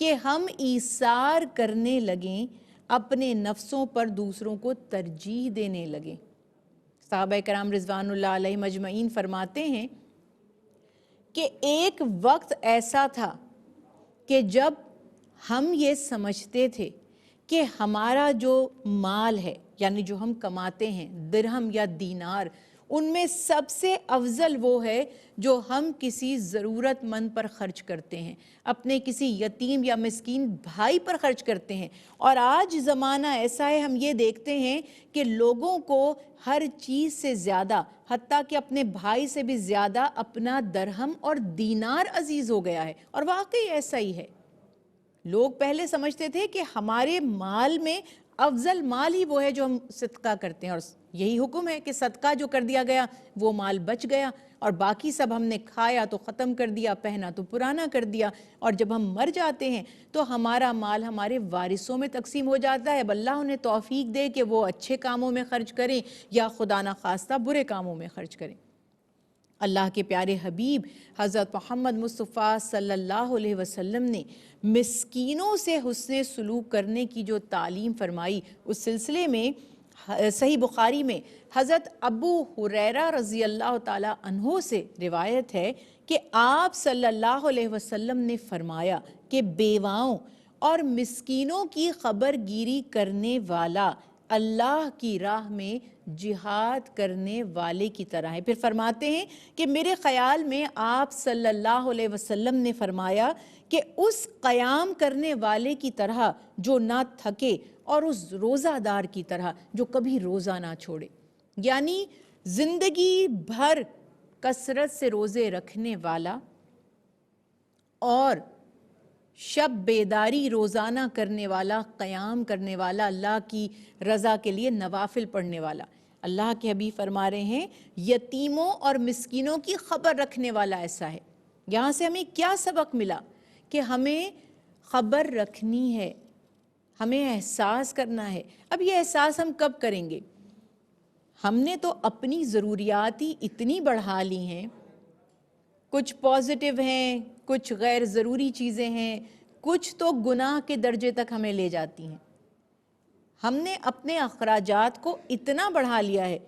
کہ ہم ایثار کرنے لگیں، اپنے نفسوں پر دوسروں کو ترجیح دینے لگیں۔ صحابہ کرام رضوان اللہ علیہ مجمعین فرماتے ہیں کہ ایک وقت ایسا تھا کہ جب ہم یہ سمجھتے تھے کہ ہمارا جو مال ہے، یعنی جو ہم کماتے ہیں، درہم یا دینار، ان میں سب سے افضل وہ ہے جو ہم کسی ضرورت مند پر خرچ کرتے ہیں، اپنے کسی یتیم یا مسکین بھائی پر خرچ کرتے ہیں۔ اور آج زمانہ ایسا ہے، ہم یہ دیکھتے ہیں کہ لوگوں کو ہر چیز سے زیادہ، حتیٰ کہ اپنے بھائی سے بھی زیادہ، اپنا درہم اور دینار عزیز ہو گیا ہے۔ اور واقعی ایسا ہی ہے۔ لوگ پہلے سمجھتے تھے کہ ہمارے مال میں افضل مال ہی وہ ہے جو ہم صدقہ کرتے ہیں، اور یہی حکم ہے کہ صدقہ جو کر دیا گیا وہ مال بچ گیا، اور باقی سب ہم نے کھایا تو ختم کر دیا، پہنا تو پرانا کر دیا، اور جب ہم مر جاتے ہیں تو ہمارا مال ہمارے وارثوں میں تقسیم ہو جاتا ہے۔ اب اللہ انہیں توفیق دے کہ وہ اچھے کاموں میں خرچ کریں یا خدا نخواستہ برے کاموں میں خرچ کریں۔ اللہ کے پیارے حبیب حضرت محمد مصطفیٰ صلی اللہ علیہ وسلم نے مسکینوں سے حسن سلوک کرنے کی جو تعلیم فرمائی، اس سلسلے میں صحیح بخاری میں حضرت ابو ہریرہ رضی اللہ تعالیٰ عنہ سے روایت ہے کہ آپ صلی اللہ علیہ وسلم نے فرمایا کہ بیواؤں اور مسکینوں کی خبر گیری کرنے والا اللہ کی راہ میں جہاد کرنے والے کی طرح ہے۔ پھر فرماتے ہیں کہ میرے خیال میں آپ صلی اللہ علیہ وسلم نے فرمایا کہ اس قیام کرنے والے کی طرح جو نہ تھکے، اور اس روزہ دار کی طرح جو کبھی روزہ نہ چھوڑے، یعنی زندگی بھر کثرت سے روزے رکھنے والا اور شب بیداری روزانہ کرنے والا، قیام کرنے والا، اللہ کی رضا کے لیے نوافل پڑھنے والا۔ اللہ کے حبیب فرما رہے ہیں یتیموں اور مسکینوں کی خبر رکھنے والا ایسا ہے۔ یہاں سے ہمیں کیا سبق ملا؟ کہ ہمیں خبر رکھنی ہے، ہمیں احساس کرنا ہے۔ اب یہ احساس ہم کب کریں گے؟ ہم نے تو اپنی ضروریات ہی اتنی بڑھا لی ہیں، کچھ پازیٹیو ہیں، کچھ غیر ضروری چیزیں ہیں، کچھ تو گناہ کے درجے تک ہمیں لے جاتی ہیں۔ ہم نے اپنے اخراجات کو اتنا بڑھا لیا ہے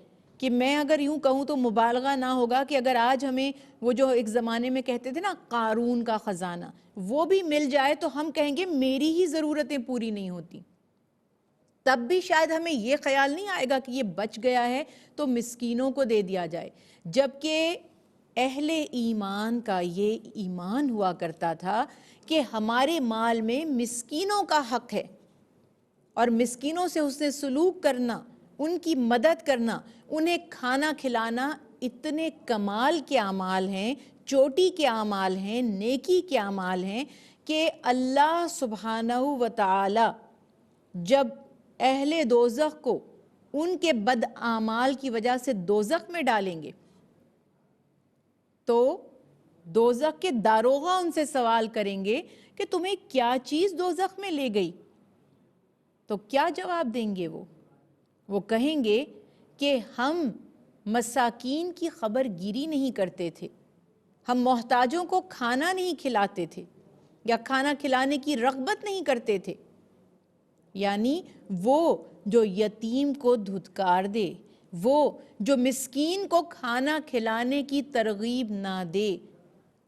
کہ میں اگر یوں کہوں تو مبالغہ نہ ہوگا کہ اگر آج ہمیں وہ جو ایک زمانے میں کہتے تھے نا قارون کا خزانہ، وہ بھی مل جائے تو ہم کہیں گے میری ہی ضرورتیں پوری نہیں ہوتی۔ تب بھی شاید ہمیں یہ خیال نہیں آئے گا کہ یہ بچ گیا ہے تو مسکینوں کو دے دیا جائے، جبکہ اہل ایمان کا یہ ایمان ہوا کرتا تھا کہ ہمارے مال میں مسکینوں کا حق ہے، اور مسکینوں سے حسن سلوک کرنا، ان کی مدد کرنا، انہیں کھانا کھلانا اتنے کمال کے اعمال ہیں، چوٹی کے اعمال ہیں، نیکی کے اعمال ہیں کہ اللہ سبحانہ و تعالی جب اہل دوزخ کو ان کے بد اعمال کی وجہ سے دوزخ میں ڈالیں گے تو دوزخ کے داروغہ ان سے سوال کریں گے کہ تمہیں کیا چیز دوزخ میں لے گئی؟ تو کیا جواب دیں گے وہ کہیں گے کہ ہم مساکین کی خبر گیری نہیں کرتے تھے، ہم محتاجوں کو کھانا نہیں کھلاتے تھے، یا کھانا کھلانے کی رغبت نہیں کرتے تھے۔ یعنی وہ جو یتیم کو دھتکار دے، وہ جو مسکین کو کھانا کھلانے کی ترغیب نہ دے،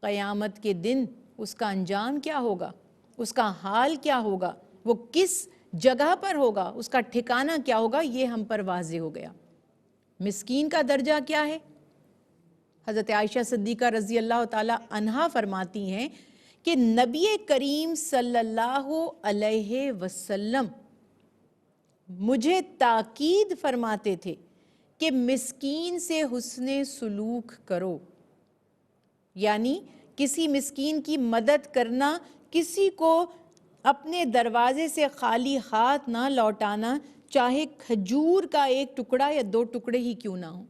قیامت کے دن اس کا انجام کیا ہوگا، اس کا حال کیا ہوگا، وہ کس جگہ پر ہوگا، اس کا ٹھکانہ کیا ہوگا، یہ ہم پر واضح ہو گیا۔ مسکین کا درجہ کیا ہے؟ حضرت عائشہ صدیقہ رضی اللہ تعالی عنہا فرماتی ہیں کہ نبی کریم صلی اللہ علیہ وسلم مجھے تاکید فرماتے تھے کہ مسکین سے حسن سلوک کرو، یعنی کسی مسکین کی مدد کرنا، کسی کو اپنے دروازے سے خالی ہاتھ نہ لوٹانا، چاہے کھجور کا ایک ٹکڑا یا 2 ٹکڑے ہی کیوں نہ ہوں۔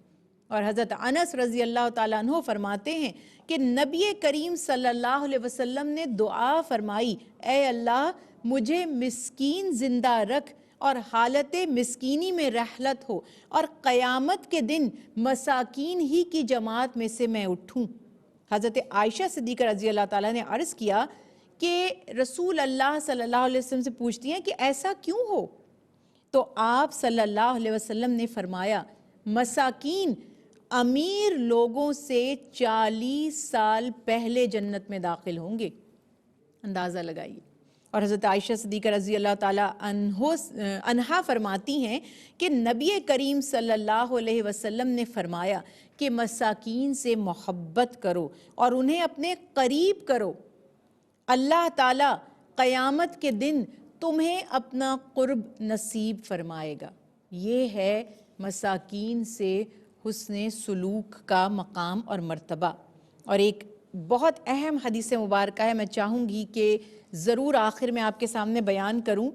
اور حضرت انس رضی اللہ تعالیٰ عنہ فرماتے ہیں کہ نبی کریم صلی اللہ علیہ وسلم نے دعا فرمائی، اے اللہ مجھے مسکین زندہ رکھ اور حالت مسکینی میں رحلت ہو، اور قیامت کے دن مساکین ہی کی جماعت میں سے میں اٹھوں۔ حضرت عائشہ صدیقہ رضی اللہ تعالیٰ نے عرض کیا کہ رسول اللہ صلی اللہ علیہ وسلم سے پوچھتی ہیں کہ ایسا کیوں ہو؟ تو آپ صلی اللہ علیہ وسلم نے فرمایا مساکین امیر لوگوں سے 40 سال پہلے جنت میں داخل ہوں گے. اندازہ لگائیے. اور حضرت عائشہ صدیقہ رضی اللہ تعالیٰ عنہا فرماتی ہیں کہ نبی کریم صلی اللہ علیہ وسلم نے فرمایا کہ مساکین سے محبت کرو اور انہیں اپنے قریب کرو. اللہ تعالیٰ قیامت کے دن تمہیں اپنا قرب نصیب فرمائے گا. یہ ہے مساکین سے حسن سلوک کا مقام اور مرتبہ. اور ایک بہت اہم حدیث مبارکہ ہے، میں چاہوں گی کہ ضرور آخر میں آپ کے سامنے بیان کروں.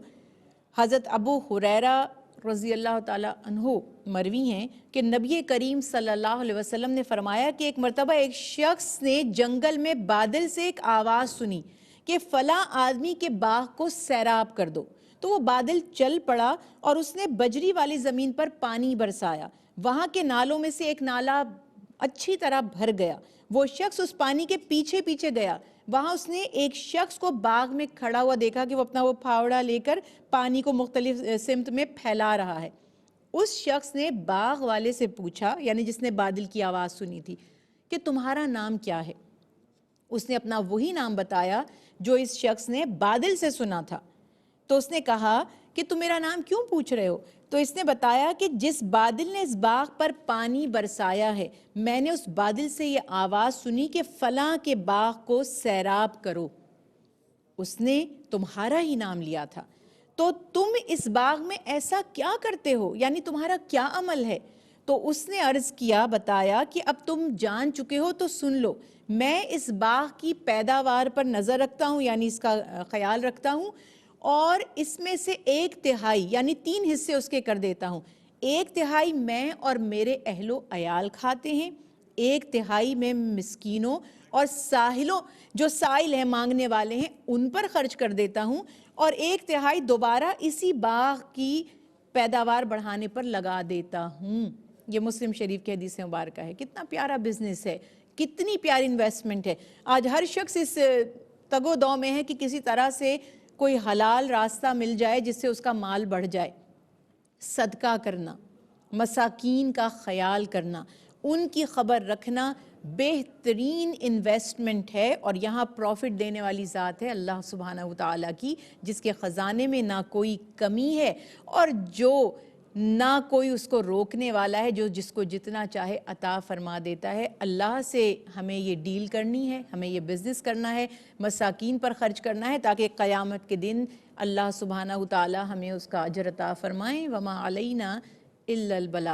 حضرت ابو ہریرہ رضی اللہ تعالیٰ عنہ مروی ہیں کہ نبی کریم صلی اللہ علیہ وسلم نے فرمایا کہ ایک مرتبہ ایک شخص نے جنگل میں بادل سے ایک آواز سنی کہ فلاں آدمی کے باغ کو سیراب کر دو. تو وہ بادل چل پڑا اور اس نے بجری والی زمین پر پانی برسایا. وہاں کے نالوں میں سے ایک نالا اچھی طرح بھر گیا. وہ شخص اس پانی کے پیچھے پیچھے گیا. وہاں اس نے ایک شخص کو باغ میں کھڑا ہوا دیکھا کہ وہ اپنا وہ پھاوڑا لے کر پانی کو مختلف سمت میں پھیلا رہا ہے. اس شخص نے باغ والے سے پوچھا، یعنی جس نے بادل کی آواز سنی تھی، کہ تمہارا نام کیا ہے؟ اس نے اپنا وہی نام بتایا جو اس شخص نے بادل سے سنا تھا. تو اس نے کہا کہ تم میرا نام کیوں پوچھ رہے ہو؟ تو اس نے بتایا کہ جس بادل نے اس باغ پر پانی برسایا ہے، میں نے اس بادل سے یہ آواز سنی کہ فلاں کے باغ کو سیراب کرو. اس نے تمہارا ہی نام لیا تھا. تو تم اس باغ میں ایسا کیا کرتے ہو، یعنی تمہارا کیا عمل ہے؟ تو اس نے عرض کیا، بتایا کہ اب تم جان چکے ہو تو سن لو. میں اس باغ کی پیداوار پر نظر رکھتا ہوں، یعنی اس کا خیال رکھتا ہوں، اور اس میں سے 1/3 یعنی 3 حصے اس کے کر دیتا ہوں. 1/3 میں اور میرے اہل و عیال کھاتے ہیں، 1/3 میں مسکینوں اور ساحلوں جو سائل ہیں، مانگنے والے ہیں، ان پر خرچ کر دیتا ہوں، اور 1/3 دوبارہ اسی باغ کی پیداوار بڑھانے پر لگا دیتا ہوں. یہ مسلم شریف کی حدیث مبارکہ ہے. کتنا پیارا بزنس ہے، کتنی پیاری انویسٹمنٹ ہے. آج ہر شخص اس تگ و دو میں ہے کہ کسی طرح سے کوئی حلال راستہ مل جائے جس سے اس کا مال بڑھ جائے. صدقہ کرنا، مساکین کا خیال کرنا، ان کی خبر رکھنا بہترین انویسٹمنٹ ہے. اور یہاں پروفٹ دینے والی ذات ہے اللہ سبحانہ وتعالیٰ کی، جس کے خزانے میں نہ کوئی کمی ہے اور جو نہ کوئی اس کو روکنے والا ہے، جو جس کو جتنا چاہے عطا فرما دیتا ہے. اللہ سے ہمیں یہ ڈیل کرنی ہے، ہمیں یہ بزنس کرنا ہے، مساکین پر خرچ کرنا ہے، تاکہ قیامت کے دن اللہ سبحانہ وتعالی ہمیں اس کا اجر عطا فرمائیں. وما علینا الا البلاغ.